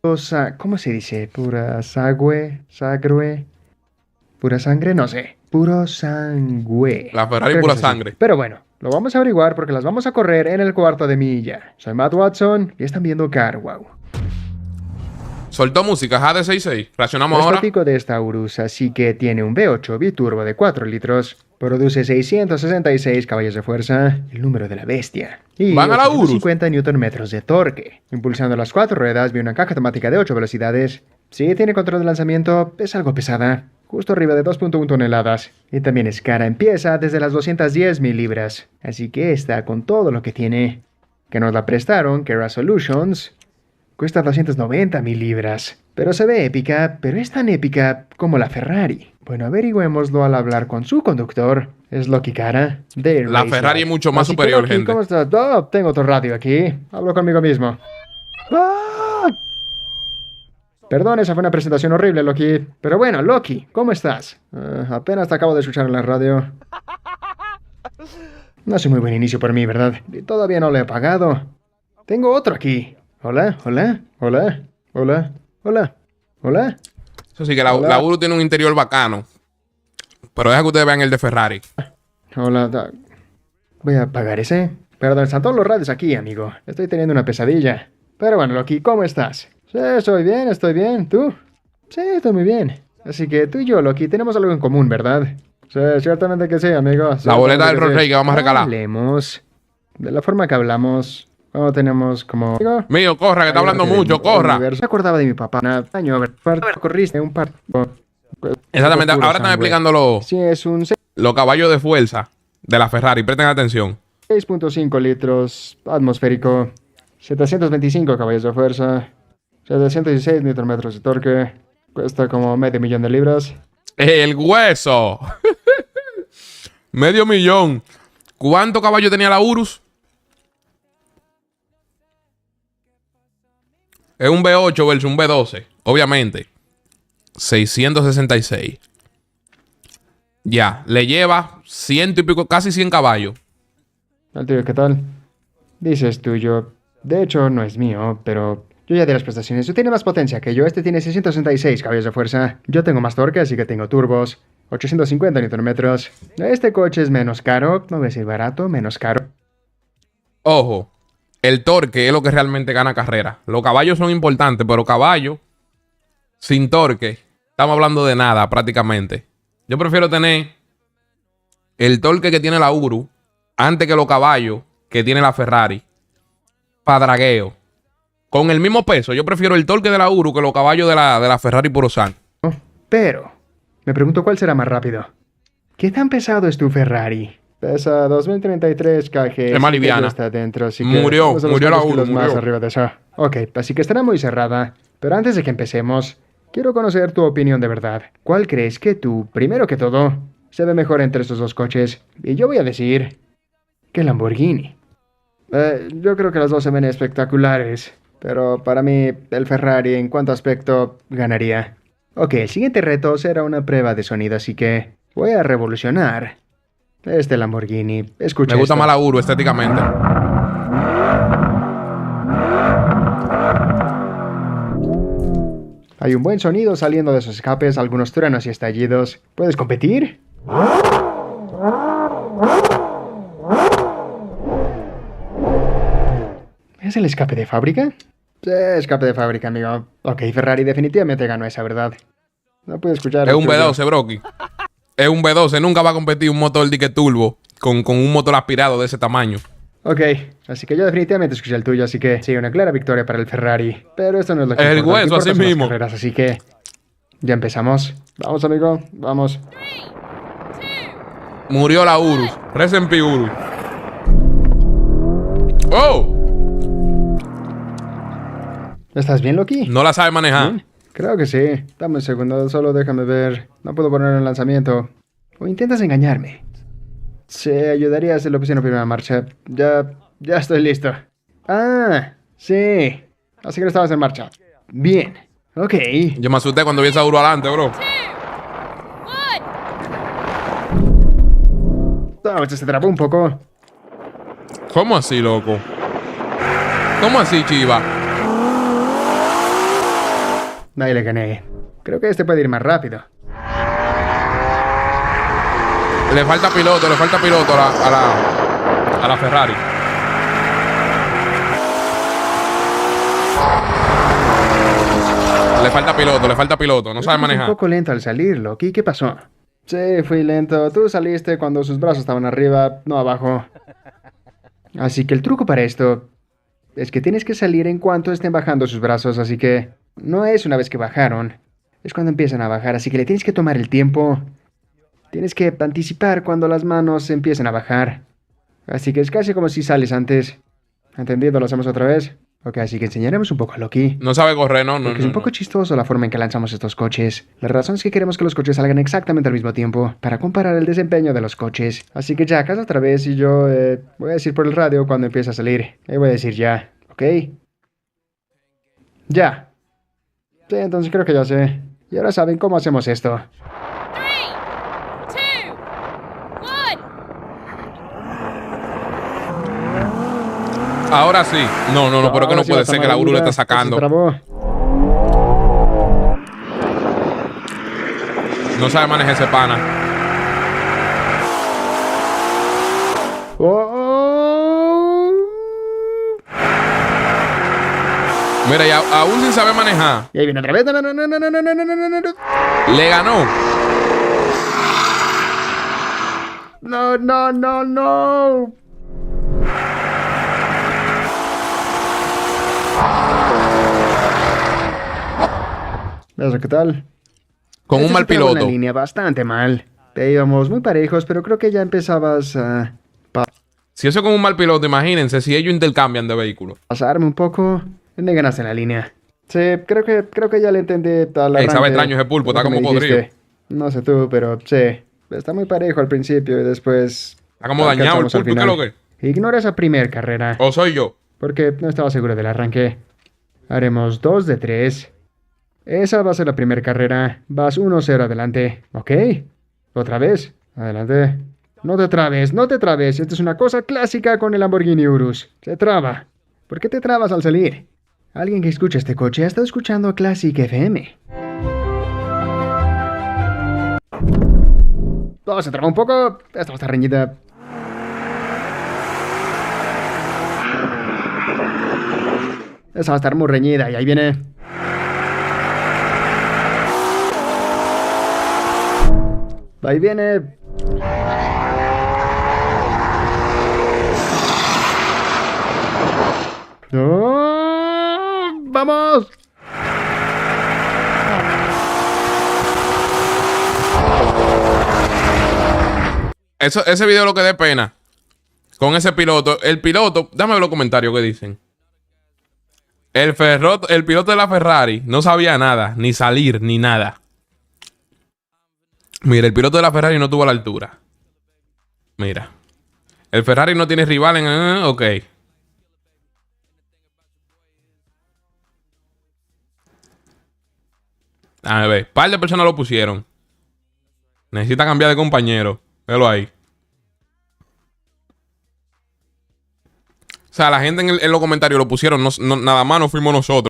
¿Cómo se dice? Pura sagre, pura sangre, no sé. Puro sangüe. La Ferrari Creo que pura es así. sangre. Pero bueno, lo vamos a averiguar porque las vamos a correr en el cuarto de milla. Soy Matt Watson y están viendo CarWow. Soltó música, HD66. Reaccionamos Es ahora. tópico de esta Urus, así que tiene un V8 biturbo de 4 litros, produce 666 caballos de fuerza, el número de la bestia, y Van a la Urus. 850 Nm de torque. Impulsando las 4 ruedas, viene una caja automática de 8 velocidades. Sí, tiene control de lanzamiento, es algo pesada, justo arriba de 2.1 toneladas. Y también es cara, empieza desde las 210.000 libras. Así que está con todo lo que tiene. Que nos la prestaron, Kera Solutions. Cuesta 290.000 libras. Pero se ve épica, pero es tan épica como la Ferrari. Bueno, averigüémoslo al hablar con su conductor. Es Loki Cara, de La Race Ferrari Lab. es mucho más Así que, superior, Loki, gente. ¿cómo estás? Oh, tengo otro radio aquí. Hablo conmigo mismo. ¡Ah! Perdón, esa fue una presentación horrible, Loki. Pero bueno, Loki, ¿cómo estás? Apenas te acabo de escuchar en la radio. No es un muy buen inicio por mí, ¿verdad? Y todavía no lo he pagado. Tengo otro aquí. Hola, hola, hola, hola, hola, hola. Eso sí, que la Hola. Urus tiene un interior bacano. Pero deja que ustedes vean el de Ferrari. Hola, voy a apagar ese. Perdón, están todos los radios aquí, amigo. Estoy teniendo una pesadilla. Pero bueno, Loki, ¿cómo estás? Sí, estoy bien. ¿Tú? Sí, estoy muy bien. Así que tú y yo, Loki, tenemos algo en común, ¿verdad? Sí, ciertamente que sí, amigo. La boleta del Ciertamente Rolls Royce que vamos a regalar. Hablemos de la forma que hablamos. Cuando tenemos como... Mío, corra, que está hablando mucho, corra. Me acordaba de mi papá. Un año, corriste un par... Exactamente, ahora están explicando Sí, es un los caballos de fuerza de la Ferrari. Presten atención. 6.5 litros atmosférico, 725 caballos de fuerza, 716 Nm de torque, cuesta como medio millón de libras. El hueso. Medio millón. ¿Cuánto caballo tenía la Urus? Es un V8 versus un V12. Obviamente. 666. Ya. Le lleva ciento y pico, casi 100 caballos. Tío, ¿qué tal? Dices tuyo. De hecho, no es mío, pero yo ya di las prestaciones. Tú tienes más potencia que yo. Este tiene 666 caballos de fuerza. Yo tengo más torque, así que tengo turbos. 850 Nm. Este coche es menos caro. No voy a decir barato, menos caro. Ojo. El torque es lo que realmente gana carrera. Los caballos son importantes, pero caballo sin torque, estamos hablando de nada prácticamente. Yo prefiero tener el torque que tiene la Urus antes que los caballos que tiene la Ferrari. Para dragueo. Con el mismo peso, yo prefiero el torque de la Urus que los caballos de la Ferrari puro sang. Pero, me pregunto cuál será más rápido. ¿Qué tan pesado es tu Ferrari? Pesa 2033 kg. Es más liviana. Está dentro, así que Murió vamos a los la cuantos Urus, kilos más murió. arriba de eso. Ok, así que estará muy cerrada. Pero antes de que empecemos, quiero conocer tu opinión de verdad. ¿Cuál crees que tú, primero que todo, se ve mejor entre estos dos coches? Y yo voy a decir que Lamborghini. Yo creo que los dos se ven espectaculares. Pero para mí, el Ferrari en cuanto a aspecto ganaría. Ok, el siguiente reto será una prueba de sonido, así que voy a revolucionar este Lamborghini. Escucha Me gusta esto. más la Urus estéticamente. Hay un buen sonido saliendo de sus escapes, algunos truenos y estallidos. ¿Puedes competir? ¿Es el escape de fábrica? Sí, escape de fábrica, amigo. Ok, Ferrari definitivamente ganó esa, ¿verdad? No puedo escuchar. Es el un tuyo. V12, Brocky. Es un V12. Nunca va a competir un motor dique turbo con un motor aspirado de ese tamaño. Ok, así que yo definitivamente escuché el tuyo, así que sí, una clara victoria para el Ferrari. Pero esto no es lo que El importa, lo que hueso, importa así son las mismo. carreras, así que ya empezamos. Vamos, amigo, vamos. Murió la Urus. Rest in peace, Urus. ¡Oh! ¿Estás bien, Loki? No la sabe manejar. ¿Bien? Creo que sí. Dame un segundo, solo déjame ver. No puedo poner el lanzamiento. ¿O intentas engañarme? Sí, ayudaría si lo pusiera en primera marcha. Ya estoy listo. Ah, sí. Así que no estabas en marcha. Bien. Ok. Yo me asusté cuando vi esa Urus adelante, bro. Oh, esto se trabó un poco. ¿Cómo así, loco? ¿Cómo así, Chiva? Ahí le gané. Creo que este puede ir más rápido. Le falta piloto a la Ferrari. Le falta piloto, no sabe manejar. Un poco lento al salir, Loki. ¿Qué pasó? Sí, fui lento. Tú saliste cuando sus brazos estaban arriba, no abajo. Así que el truco para esto es que tienes que salir en cuanto estén bajando sus brazos, así que no es una vez que bajaron, es cuando empiezan a bajar, así que le tienes que tomar el tiempo. Tienes que anticipar cuando las manos empiezan a bajar. Así que es casi como si sales antes. ¿Entendido? ¿Lo hacemos otra vez? Ok, así que enseñaremos un poco a Loki. No sabe correr, no. Porque es un poco chistoso la forma en que lanzamos estos coches. La razón es que queremos que los coches salgan exactamente al mismo tiempo, para comparar el desempeño de los coches. Así que ya, haz otra vez y yo voy a decir por el radio cuando empiece a salir. Ahí voy a decir ya, ¿ok? Ya. Sí, entonces creo que ya sé. Y ahora saben cómo hacemos esto. 3, 2, 1. Ahora sí. No, pero que no puede ser que la Guru le está sacando. No sabe manejar ese pana. Mira, ya aún sin saber manejar. Y ahí viene otra vez. No. Le ganó. No. ¿Eso qué tal? Con un mal piloto. Una línea bastante mal. Íbamos muy parejos, pero creo que ya empezabas a Si eso es con un mal piloto, imagínense si ellos intercambian de vehículo. pasarme un poco. Me ganaste en la línea. Sí, creo que ya le entendí al arranque. Sabe extraño ese pulpo, está lo que como me dijiste. podrido. No sé tú, pero sí. Está muy parejo al principio y después... Está como dañado el alcanzamos al pulpo, ¿qué es lo final. que? Ignora esa primer carrera. ¿O soy yo? Porque no estaba seguro del arranque. Haremos 2 de 3. Esa va a ser la primera carrera. Vas 1-0 adelante. ¿Ok? Otra vez. Adelante. No te trabes. Esta es una cosa clásica con el Lamborghini Urus. Se traba. ¿Por qué te trabas al salir? Alguien que escucha este coche ha estado escuchando Classic FM. Oh, se traba un poco. Esta está reñida. Esa va a estar muy reñida y ahí viene. Ahí viene. ¡Oh! ¡Vamos! Ese video lo que dé pena. Con ese piloto. El piloto, déjame ver los comentarios que dicen. El piloto de la Ferrari no sabía nada, ni salir, ni nada. Mira, el piloto de la Ferrari no tuvo la altura. Mira. El Ferrari no tiene rival en... ok. A ver, par de personas lo pusieron. Necesita cambiar de compañero. Velo ahí. O sea, la gente en los comentarios lo pusieron. Nada más no fuimos nosotros.